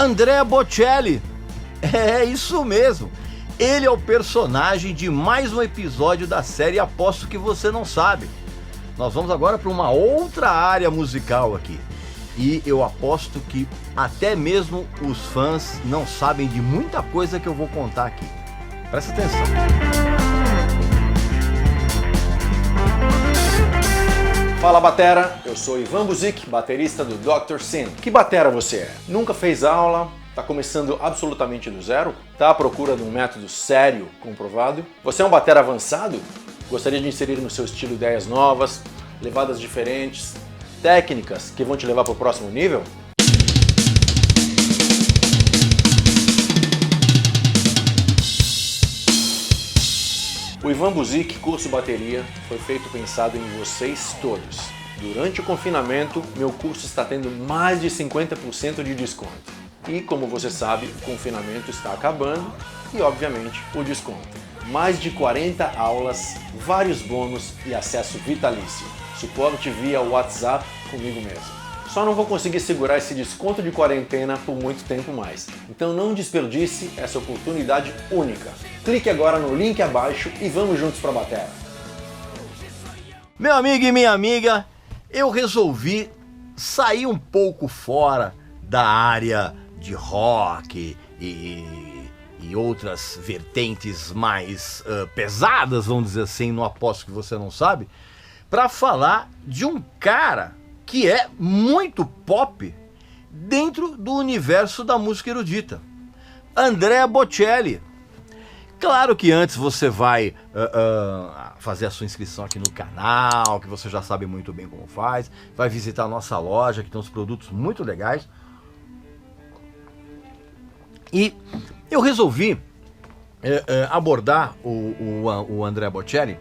Andrea Bocelli. É isso mesmo. Ele é o personagem de mais um episódio da série Aposto que Você Não Sabe. Nós vamos agora para uma outra área musical aqui. E eu aposto que até mesmo os fãs não sabem de muita coisa que eu vou contar aqui. Presta atenção. Fala batera, eu sou Ivan Buzik, baterista do Dr. Sin. Que batera você é? Nunca fez aula? Tá começando absolutamente do zero? Tá à procura de um método sério, comprovado? Você é um batera avançado? Gostaria de inserir no seu estilo ideias novas, levadas diferentes, técnicas que vão te levar para o próximo nível? O Ivan Buzik Curso Bateria foi feito pensado em vocês todos. Durante o confinamento, meu curso está tendo mais de 50% de desconto. E como você sabe, o confinamento está acabando e, obviamente, o desconto. Mais de 40 aulas, vários bônus e acesso vitalício. Suporte via WhatsApp comigo mesmo. Só não vou conseguir segurar esse desconto de quarentena por muito tempo mais. Então não desperdice essa oportunidade única. Clique agora no link abaixo e vamos juntos para a bateria. Meu amigo e minha amiga, eu resolvi sair um pouco fora da área de rock e outras vertentes mais pesadas, vamos dizer assim, no Aposto que Você Não Sabe, para falar de um cara que é muito pop dentro do universo da música erudita, Andrea Bocelli. Claro que antes você vai fazer a sua inscrição aqui no canal, que você já sabe muito bem como faz, vai visitar a nossa loja, que tem uns produtos muito legais. E eu resolvi abordar o Andrea Bocelli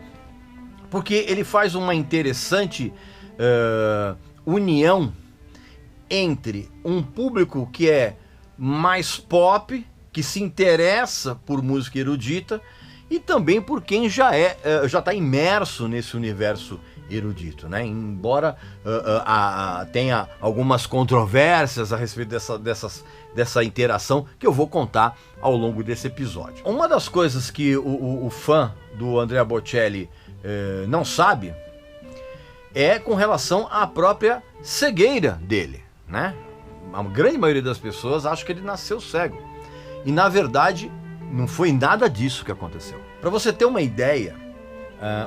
porque ele faz uma interessante união entre um público que é mais pop, que se interessa por música erudita, e também por quem já está imerso nesse universo erudito, né? Embora tenha algumas controvérsias a respeito dessa interação que eu vou contar ao longo desse episódio. Uma das coisas que o fã do Andrea Bocelli não sabe é com relação à própria cegueira dele, né? A grande maioria das pessoas acha que ele nasceu cego. E na verdade, não foi nada disso que aconteceu. Para você ter uma ideia,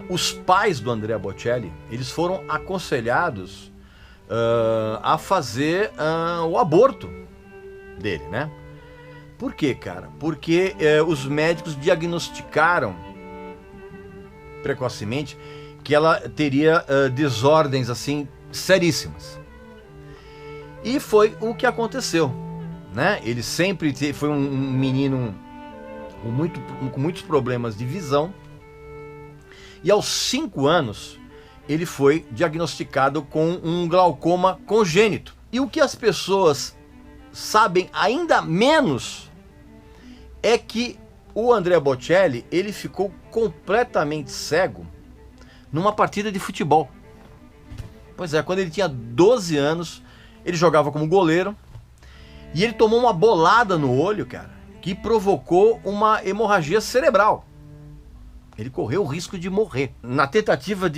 os pais do Andrea Bocelli, eles foram aconselhados a fazer o aborto dele, né? Por quê, cara? Porque os médicos diagnosticaram precocemente que ela teria desordens assim seríssimas. E foi o que aconteceu, né? Ele sempre foi um menino com muitos problemas de visão. E aos 5 anos ele foi diagnosticado com um glaucoma congênito. E o que as pessoas sabem ainda menos é que o Andrea Bocelli, ele ficou completamente cego numa partida de futebol. Pois é, quando ele tinha 12 anos, ele jogava como goleiro e ele tomou uma bolada no olho, cara, que provocou uma hemorragia cerebral. Ele correu o risco de morrer. Na tentativa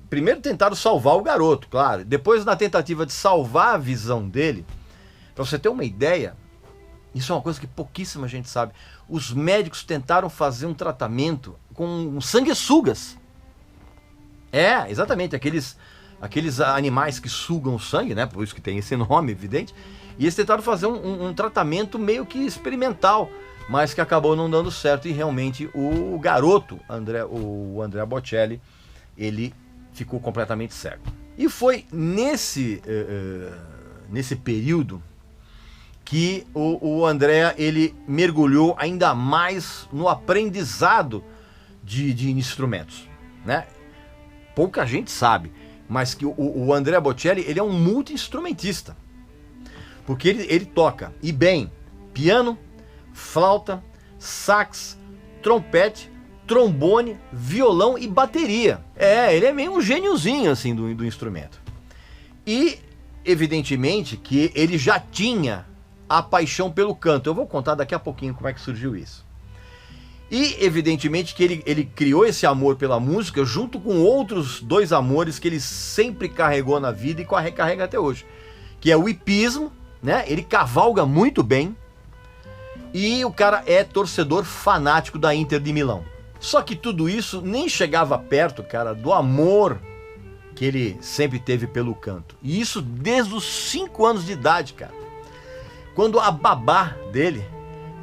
primeiro tentaram salvar o garoto, claro. Depois, na tentativa de salvar a visão dele, para você ter uma ideia, isso é uma coisa que pouquíssima gente sabe. Os médicos tentaram fazer um tratamento com sanguessugas. É, exatamente, aqueles animais que sugam sangue, né? Por isso que tem esse nome, evidente. E eles tentaram fazer um tratamento meio que experimental, mas que acabou não dando certo. E realmente o garoto, o Andrea Bocelli, ele ficou completamente cego. E foi nesse período que o Andrea, ele mergulhou ainda mais no aprendizado de instrumentos, né? Pouca gente sabe, mas que o Andrea Bocelli, ele é um multi-instrumentista, porque ele toca, e bem, piano, flauta, sax, trompete, trombone, violão e bateria. Ele é meio um gêniozinho assim do instrumento. E evidentemente que ele já tinha a paixão pelo canto. Eu vou contar daqui a pouquinho como é que surgiu isso. E evidentemente que ele criou esse amor pela música junto com outros dois amores que ele sempre carregou na vida e recarrega até hoje, que é o hipismo, né? Ele cavalga muito bem e o cara é torcedor fanático da Inter de Milão. Só que tudo isso nem chegava perto, cara, do amor que ele sempre teve pelo canto. E isso desde os 5 anos de idade, cara. Quando a babá dele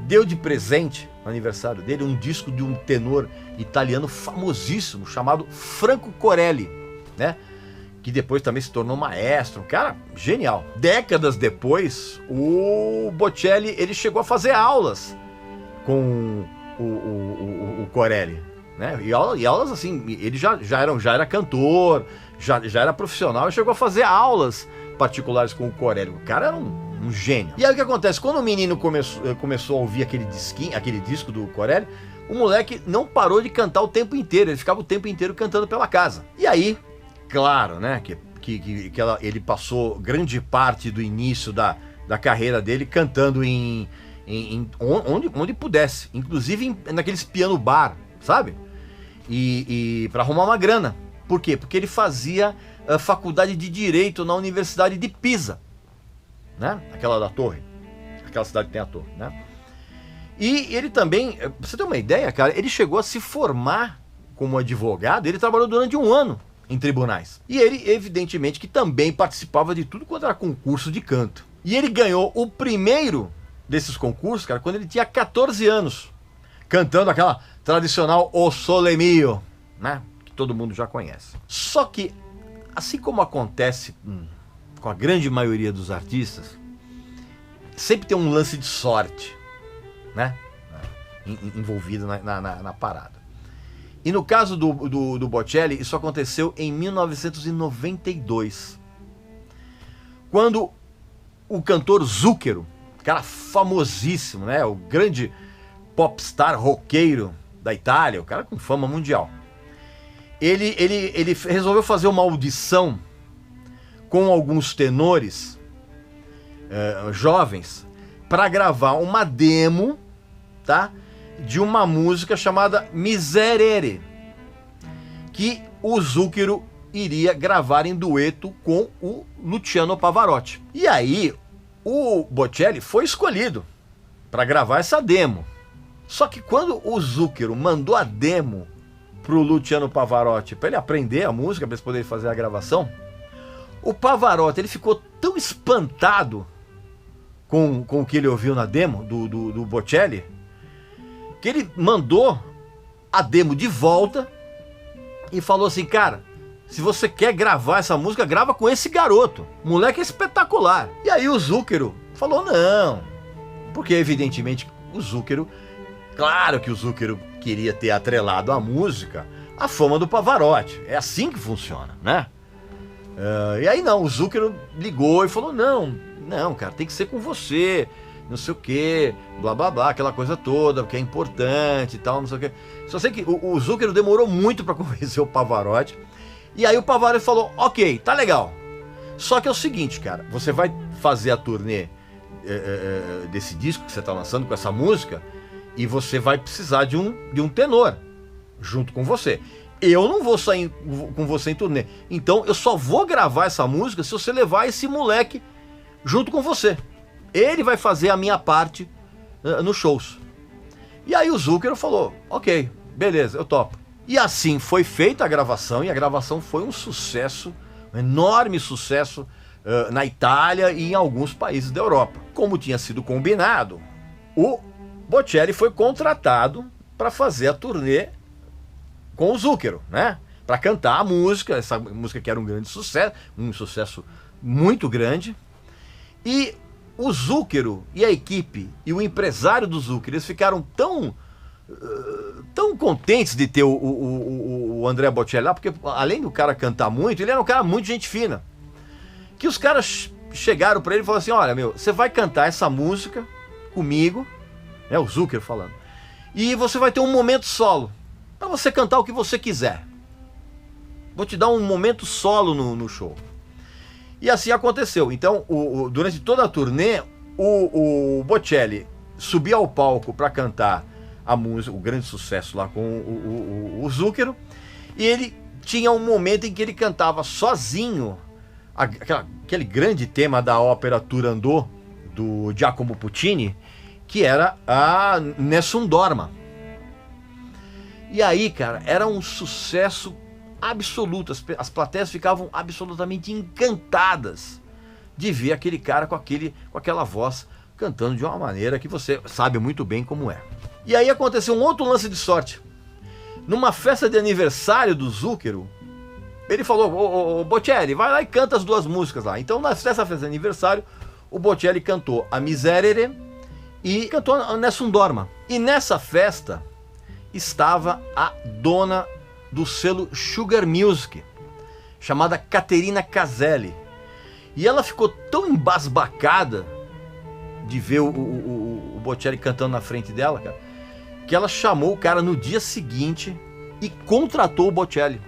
deu de presente, no aniversário dele, um disco de um tenor italiano famosíssimo, chamado Franco Corelli, né? Que depois também se tornou maestro, um cara genial. Décadas depois, o Bocelli, ele chegou a fazer aulas com o Corelli, né? E aulas assim, ele já era cantor, já era profissional, e chegou a fazer aulas particulares com o Corelli. O cara era um gênio. E aí o que acontece? Quando o menino começou a ouvir aquele disco do Corelli, o moleque não parou de cantar o tempo inteiro, ele ficava o tempo inteiro cantando pela casa. E aí, claro, né, ele passou grande parte do início da carreira dele cantando onde pudesse, inclusive naqueles piano bar, sabe? E para arrumar uma grana. Por quê? Porque ele fazia a faculdade de Direito na Universidade de Pisa, né? Aquela da torre, aquela cidade que tem a torre, né? E ele também, pra você ter uma ideia, cara, ele chegou a se formar como advogado, ele trabalhou durante 1 ano em tribunais. E ele, evidentemente, que também participava de tudo quanto era concurso de canto. E ele ganhou o primeiro desses concursos, cara, quando ele tinha 14 anos, cantando aquela tradicional O Sole Mio, né? Que todo mundo já conhece. Só que, assim como acontece com a grande maioria dos artistas, sempre tem um lance de sorte, né? Envolvido na parada. E no caso do Bocelli, isso aconteceu em 1992, quando o cantor Zucchero, cara famosíssimo, né? O grande popstar roqueiro da Itália, o cara com fama mundial, ele resolveu fazer uma audição com alguns tenores jovens para gravar uma demo, tá? De uma música chamada Miserere, que o Zucchero iria gravar em dueto com o Luciano Pavarotti. E aí o Bocelli foi escolhido para gravar essa demo. Só que quando o Zucchero mandou a demo pro Luciano Pavarotti para ele aprender a música, para eles poderem fazer a gravação, o Pavarotti, ele ficou tão espantado com o que ele ouviu na demo do Bocelli, que ele mandou a demo de volta e falou assim: cara, se você quer gravar essa música, grava com esse garoto, o moleque é espetacular. E aí o Zucchero falou não, porque evidentemente o Zucchero, claro que o Zucchero queria ter atrelado a música à fama do Pavarotti, é assim que funciona, né? E aí não, o Zucchero ligou e falou: não, cara, tem que ser com você, não sei o que, blá blá blá, aquela coisa toda, que é importante e tal, não sei o que. Só sei que o Zucchero demorou muito para convencer o Pavarotti. E aí o Pavarotti falou: ok, tá legal, só que é o seguinte, cara, você vai fazer a turnê desse disco que você tá lançando com essa música, e você vai precisar de um tenor junto com você. Eu não vou sair com você em turnê, então eu só vou gravar essa música se você levar esse moleque junto com você. Ele vai fazer a minha parte nos shows. E aí o Zucchero falou: ok, beleza, eu topo. E assim foi feita a gravação, e a gravação foi um sucesso, um enorme sucesso na Itália e em alguns países da Europa. Como tinha sido combinado, o Bocelli foi contratado para fazer a turnê com o Zucchero, né? Para cantar a música, essa música que era um sucesso muito grande. E o Zucchero e a equipe e o empresário do Zucchero, eles ficaram tão contentes de ter o Andrea Bocelli lá, porque além do cara cantar muito, ele era um cara muito gente fina, que os caras chegaram para ele e falaram assim: olha, meu, você vai cantar essa música comigo, né, o Zucchero falando, e você vai ter um momento solo, para você cantar o que você quiser. Vou te dar um momento solo no show. E assim aconteceu. Então, durante toda a turnê, o Bocelli subia ao palco para cantar a música, o grande sucesso lá com o Zucchero, e ele tinha um momento em que ele cantava sozinho aquele grande tema da ópera Turandot, do Giacomo Puccini, que era a Nessun Dorma. E aí, cara, era um sucesso absoluto, as plateias ficavam absolutamente encantadas de ver aquele cara com aquela voz cantando de uma maneira que você sabe muito bem como é. E aí aconteceu um outro lance de sorte. Numa festa de aniversário do Zucchero, ele falou: ô Bocelli, vai lá e canta as 2 músicas lá. Então nessa festa de aniversário, o Bocelli cantou a Miserere e cantou a Nessun Dorma. E nessa festa estava a dona do selo Sugar Music, chamada Caterina Caselli. E ela ficou tão embasbacada de ver o Bocelli cantando na frente dela, cara, que ela chamou o cara no dia seguinte e contratou o Bocelli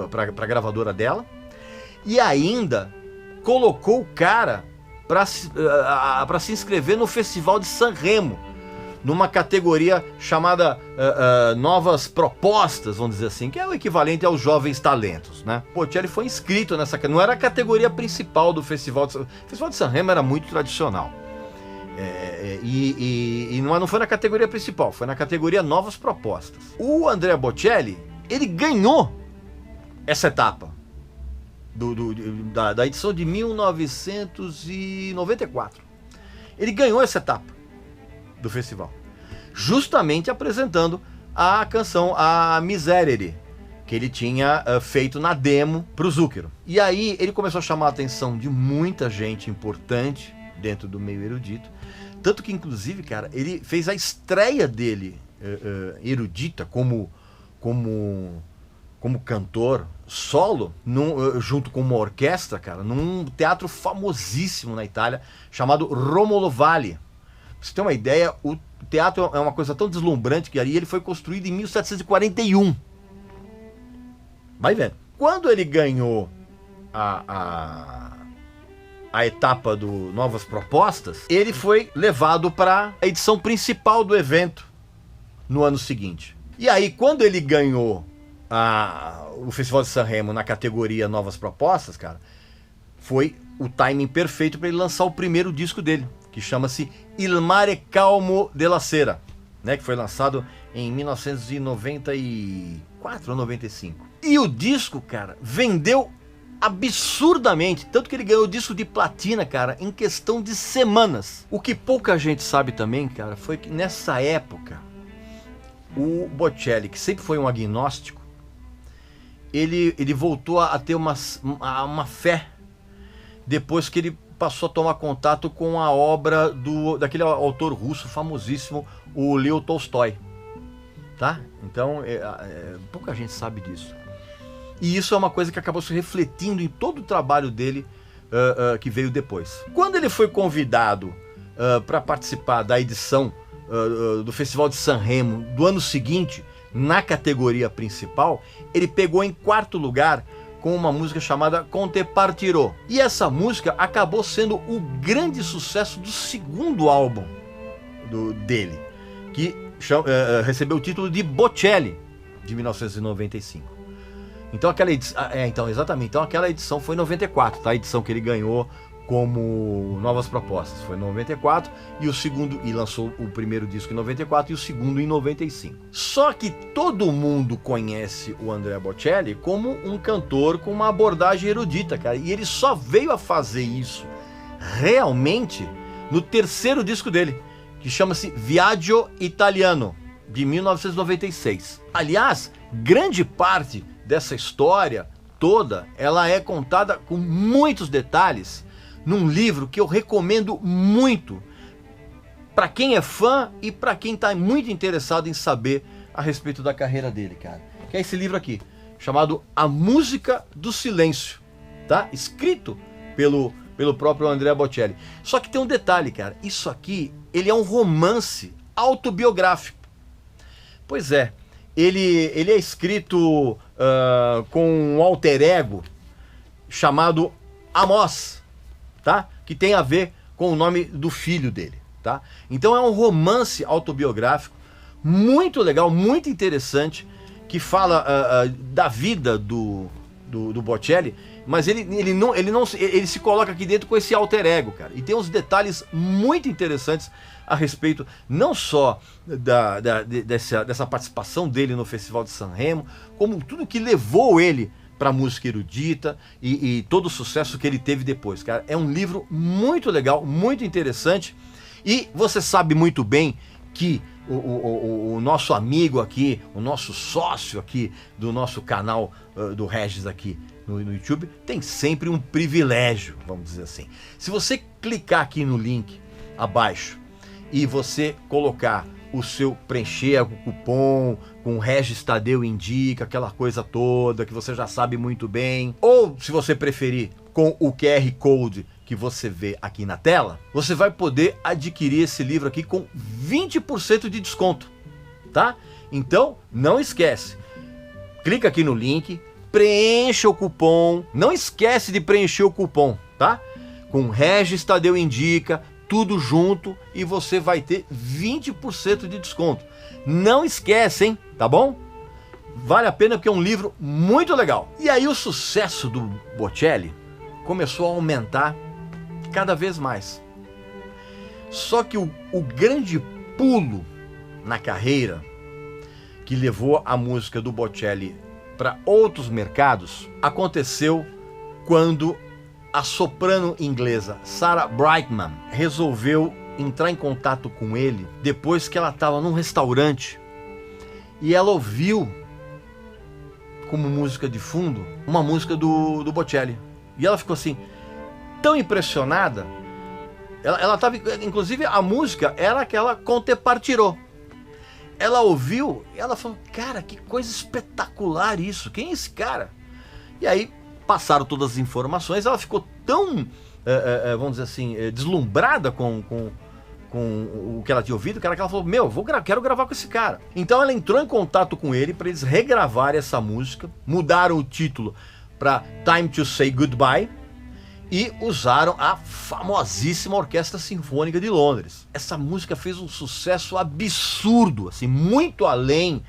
para a gravadora dela, e ainda colocou o cara para se inscrever no Festival de Sanremo, numa categoria chamada Novas Propostas, vamos dizer assim, que é o equivalente aos Jovens Talentos, né? O Bocelli foi inscrito nessa, não era a categoria principal do Festival o Festival de Sanremo era muito tradicional, não foi na categoria principal, foi na categoria Novas Propostas. O Andrea Bocelli, ele ganhou essa etapa da edição de 1994. Ele ganhou essa etapa do festival, justamente apresentando a canção, a Miserere, que ele tinha feito na demo pro Zucchero. E aí ele começou a chamar a atenção de muita gente importante dentro do meio erudito, tanto que inclusive, cara, ele fez a estreia dele erudita como cantor solo, junto com uma orquestra, cara, num teatro famosíssimo na Itália, chamado Romolo Valli. Pra você ter uma ideia, o teatro é uma coisa tão deslumbrante que ali ele foi construído em 1741. Vai vendo. Quando ele ganhou a etapa do Novas Propostas, ele foi levado para a edição principal do evento no ano seguinte. E aí, quando ele ganhou o Festival de Sanremo na categoria Novas Propostas, cara, foi o timing perfeito para ele lançar o primeiro disco dele, que chama-se Il Mare Calmo della Sera, né, que foi lançado em 1994 ou 95. E o disco, cara, vendeu absurdamente, tanto que ele ganhou o disco de platina, cara, em questão de semanas. O que pouca gente sabe também, cara, foi que nessa época o Bocelli, que sempre foi um agnóstico, ele voltou a ter uma fé depois que ele passou a tomar contato com a obra daquele autor russo famosíssimo, o Leo Tolstói, tá? Então pouca gente sabe disso, e isso é uma coisa que acabou se refletindo em todo o trabalho dele que veio depois. Quando ele foi convidado para participar da edição do Festival de Sanremo do ano seguinte, na categoria principal, ele pegou em 4º lugar com uma música chamada Conte Partirò. E essa música acabou sendo o grande sucesso do segundo álbum dele, que recebeu o título de Bocelli, de 1995. Então aquela edição, exatamente, então aquela edição foi em 94, tá? A edição que ele ganhou como Novas Propostas foi em 94, e lançou o primeiro disco em 94 e o segundo em 95. Só que todo mundo conhece o Andrea Bocelli como um cantor com uma abordagem erudita, cara, e ele só veio a fazer isso realmente no 3º disco dele, que chama-se Viaggio Italiano, de 1996. Aliás, grande parte dessa história toda, ela é contada com muitos detalhes num livro que eu recomendo muito para quem é fã e para quem está muito interessado em saber a respeito da carreira dele, cara. Que é esse livro aqui, chamado A Música do Silêncio, tá? Escrito pelo próprio Andrea Bocelli. Só que tem um detalhe, cara. Isso aqui, ele é um romance autobiográfico. Pois é, ele é escrito com um alter ego chamado Amos, tá? Que tem a ver com o nome do filho dele, tá? Então é um romance autobiográfico muito legal, muito interessante, que fala da vida do Bocelli, mas ele se coloca aqui dentro com esse alter ego, cara. E tem uns detalhes muito interessantes a respeito não só dessa participação dele no Festival de San Remo, como tudo que levou ele para a música erudita e todo o sucesso que ele teve depois, cara. É um livro muito legal, muito interessante, e você sabe muito bem que o nosso amigo aqui, o nosso sócio aqui do nosso canal do Regis aqui no YouTube, tem sempre um privilégio, vamos dizer assim. Se você clicar aqui no link abaixo e você colocar o seu preencher o cupom com o Regis Tadeu Indica, aquela coisa toda que você já sabe muito bem, ou se você preferir com o QR Code que você vê aqui na tela, você vai poder adquirir esse livro aqui com 20% de desconto, tá? Então, não esquece, clica aqui no link, preencha o cupom, não esquece de preencher o cupom, tá? Com Regis Tadeu Indica, tudo junto, e você vai ter 20% de desconto. Não esquece, hein? Tá bom? Vale a pena porque é um livro muito legal. E aí o sucesso do Bocelli começou a aumentar cada vez mais. Só que o grande pulo na carreira que levou a música do Bocelli para outros mercados aconteceu quando a soprano inglesa Sarah Brightman resolveu entrar em contato com ele depois que ela estava num restaurante e ela ouviu como música de fundo uma música do Bocelli. E ela ficou assim, tão impressionada, ela estava, inclusive a música era aquela Conte Partirò. Ela ouviu e ela falou, cara, que coisa espetacular isso, quem é esse cara? E aí passaram todas as informações, ela ficou tão, vamos dizer assim, deslumbrada com o que ela tinha ouvido, que ela falou, meu, quero gravar com esse cara. Então ela entrou em contato com ele para eles regravarem essa música, mudaram o título para Time to Say Goodbye e usaram a famosíssima Orquestra Sinfônica de Londres. Essa música fez um sucesso absurdo, assim, muito além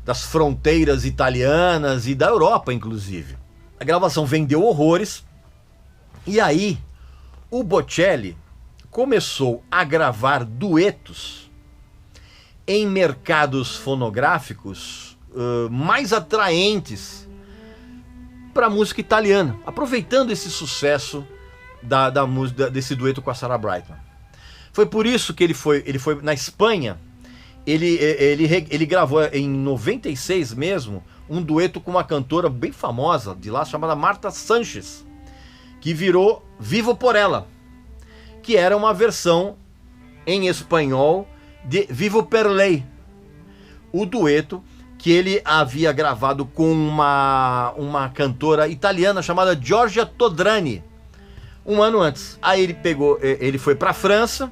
das fronteiras italianas e da Europa, inclusive. A gravação vendeu horrores e aí o Bocelli começou a gravar duetos em mercados fonográficos mais atraentes para a música italiana, aproveitando esse sucesso da música, desse dueto com a Sarah Brightman. Foi por isso que ele foi na Espanha, ele gravou em 96 mesmo um dueto com uma cantora bem famosa de lá, chamada Marta Sánchez, que virou Vivo por Ela, que era uma versão em espanhol de Vivo per Lei, o dueto que ele havia gravado com uma cantora italiana chamada Giorgia Todrani, um ano antes. Aí ele foi para a França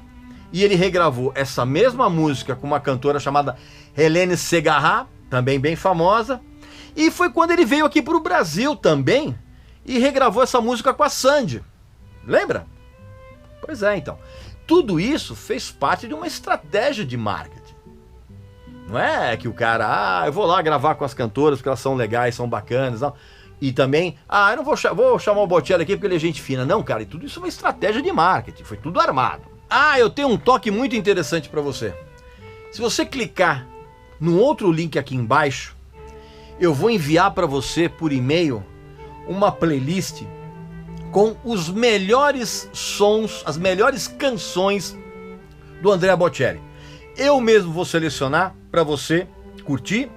e ele regravou essa mesma música com uma cantora chamada Hélène Ségara, também bem famosa, e foi quando ele veio aqui para o Brasil também e regravou essa música com a Sandy. Lembra? Pois é, então. Tudo isso fez parte de uma estratégia de marketing. Não é que o cara, eu vou lá gravar com as cantoras porque elas são legais, são bacanas, não. E também, eu não vou chamar o Bocelli aqui porque ele é gente fina. Não, cara, e tudo isso é uma estratégia de marketing, foi tudo armado. Eu tenho um toque muito interessante para você. Se você clicar no outro link aqui embaixo, eu vou enviar para você por e-mail uma playlist com os melhores sons, as melhores canções do Andrea Bocelli. Eu mesmo vou selecionar para você curtir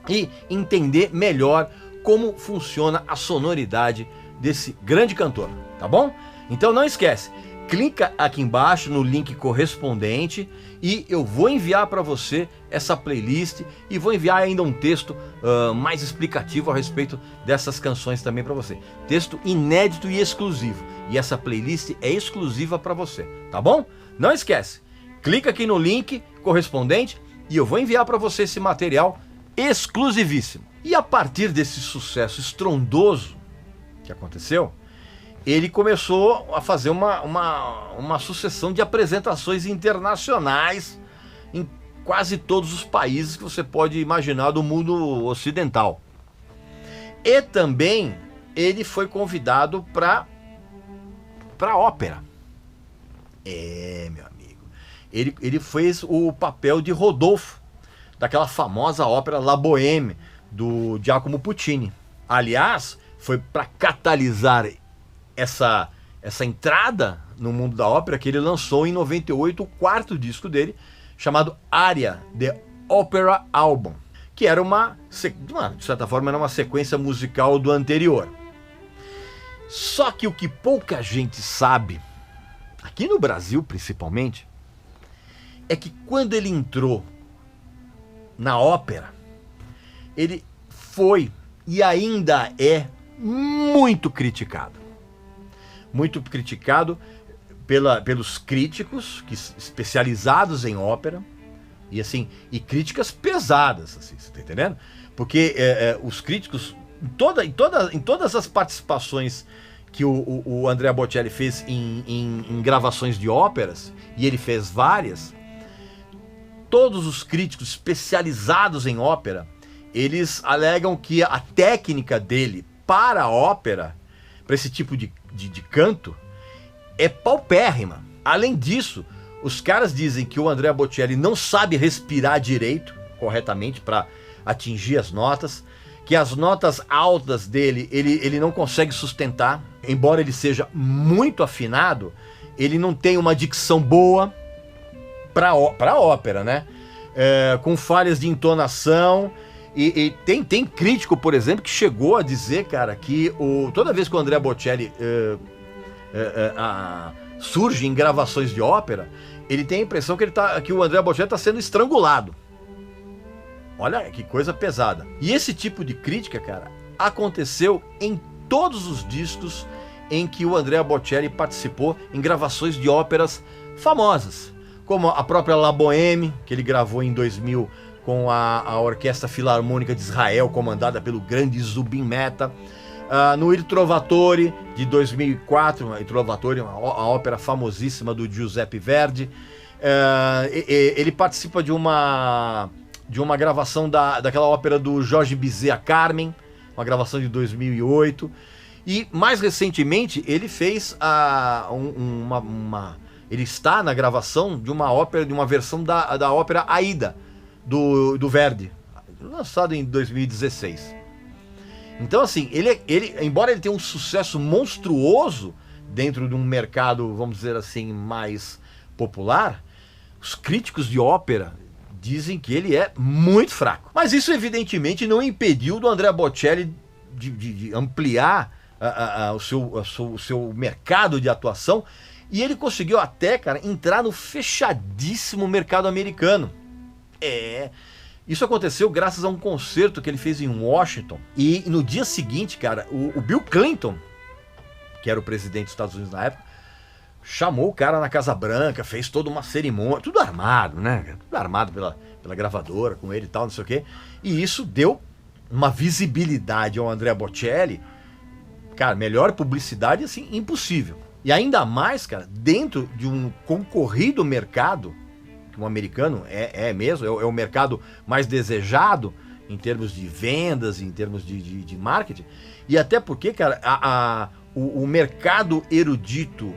e entender melhor como funciona a sonoridade desse grande cantor, tá bom? Então não esquece, clica aqui embaixo no link correspondente e eu vou enviar para você essa playlist e vou enviar ainda um texto mais explicativo a respeito dessas canções também para você. Texto inédito e exclusivo. E essa playlist é exclusiva para você, tá bom? Não esquece, clica aqui no link correspondente e eu vou enviar para você esse material exclusivíssimo. E a partir desse sucesso estrondoso que aconteceu, ele começou a fazer uma sucessão de apresentações internacionais em quase todos os países que você pode imaginar do mundo ocidental. E também ele foi convidado para ópera. Meu amigo. Ele fez o papel de Rodolfo, daquela famosa ópera La Bohème, do Giacomo Puccini. Aliás, foi para catalisar essa entrada no mundo da ópera que ele lançou em 98 o quarto disco dele, chamado Aria, The Opera Album, que era de certa forma, era uma sequência musical do anterior. Só que o que pouca gente sabe, aqui no Brasil principalmente, é que quando ele entrou na ópera, ele foi e ainda é muito criticado. Muito criticado pelos críticos especializados em ópera, e críticas pesadas, assim, você tá entendendo? Porque os críticos, em todas as participações que o Andrea Bocelli fez em gravações de óperas, e ele fez várias, todos os críticos especializados em ópera, eles alegam que a técnica dele para a ópera, para esse tipo de canto, é paupérrima. Além disso, os caras dizem que o Andrea Bocelli não sabe respirar direito, corretamente, para atingir as notas, que as notas altas dele ele não consegue sustentar, embora ele seja muito afinado, ele não tem uma dicção boa para ópera, né? Com falhas de entonação. E tem crítico, por exemplo, que chegou a dizer, cara, que toda vez que o Andrea Bocelli surge em gravações de ópera, ele tem a impressão que o Andrea Bocelli está sendo estrangulado. Olha que coisa pesada. E esse tipo de crítica, cara, aconteceu em todos os discos em que o Andrea Bocelli participou em gravações de óperas famosas, como a própria La Bohème, que ele gravou em 2000 com a Orquestra Filarmônica de Israel, comandada pelo grande Zubin Mehta. No Il Trovatore, de 2004, Il Trovatore, uma ópera famosíssima do Giuseppe Verdi. Ele participa de uma gravação daquela ópera do Jorge Bizet, a Carmen, uma gravação de 2008. E, mais recentemente, ele fez ele está na gravação de uma ópera, de uma versão da ópera Aida, do Verdi, lançado em 2016. Então, assim, embora ele tenha um sucesso monstruoso dentro de um mercado, vamos dizer assim, mais popular, os críticos de ópera dizem que ele é muito fraco. Mas isso, evidentemente, não impediu do Andrea Bocelli de ampliar o seu mercado de atuação, e ele conseguiu até, cara, entrar no fechadíssimo mercado americano. Isso aconteceu graças a um concerto que ele fez em Washington. E no dia seguinte, cara, o Bill Clinton, que era o presidente dos Estados Unidos na época, chamou o cara na Casa Branca, fez toda uma cerimônia, tudo armado, né? Tudo armado pela gravadora, com ele e tal, não sei o quê. E isso deu uma visibilidade ao Andrea Bocelli, cara, melhor publicidade, assim, impossível. E ainda mais, cara, dentro de um concorrido mercado, que o americano é o mercado mais desejado em termos de vendas, em termos de marketing, e até porque, cara, o mercado erudito,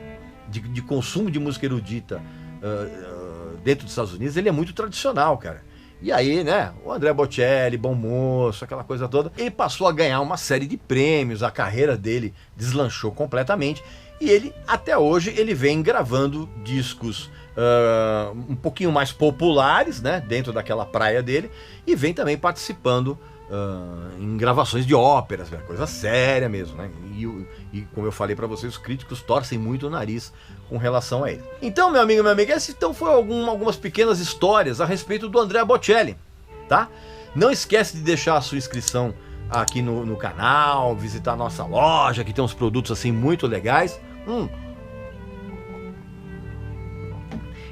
de consumo de música erudita dentro dos Estados Unidos, ele é muito tradicional, cara. E aí, né, o Andrea Bocelli, bom moço, aquela coisa toda, ele passou a ganhar uma série de prêmios, a carreira dele deslanchou completamente, e ele, até hoje, ele vem gravando discos um pouquinho mais populares, né, dentro daquela praia dele, e vem também participando em gravações de óperas, coisa séria mesmo, né? E como eu falei para vocês, os críticos torcem muito o nariz com relação a ele. Então, meu amigo, minha amiga, essas foram algumas pequenas histórias a respeito do Andrea Bocelli, tá? Não esquece de deixar a sua inscrição aqui no canal, visitar a nossa loja, que tem uns produtos assim muito legais.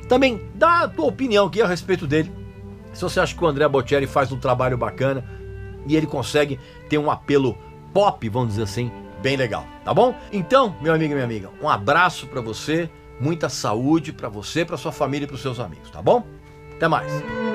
Também dá a tua opinião aqui a respeito dele. Se você acha que o Andrea Bocelli faz um trabalho bacana e ele consegue ter um apelo pop, vamos dizer assim, bem legal, tá bom? Então, meu amigo e minha amiga, um abraço para você, muita saúde para você, para sua família e para os seus amigos, tá bom? Até mais.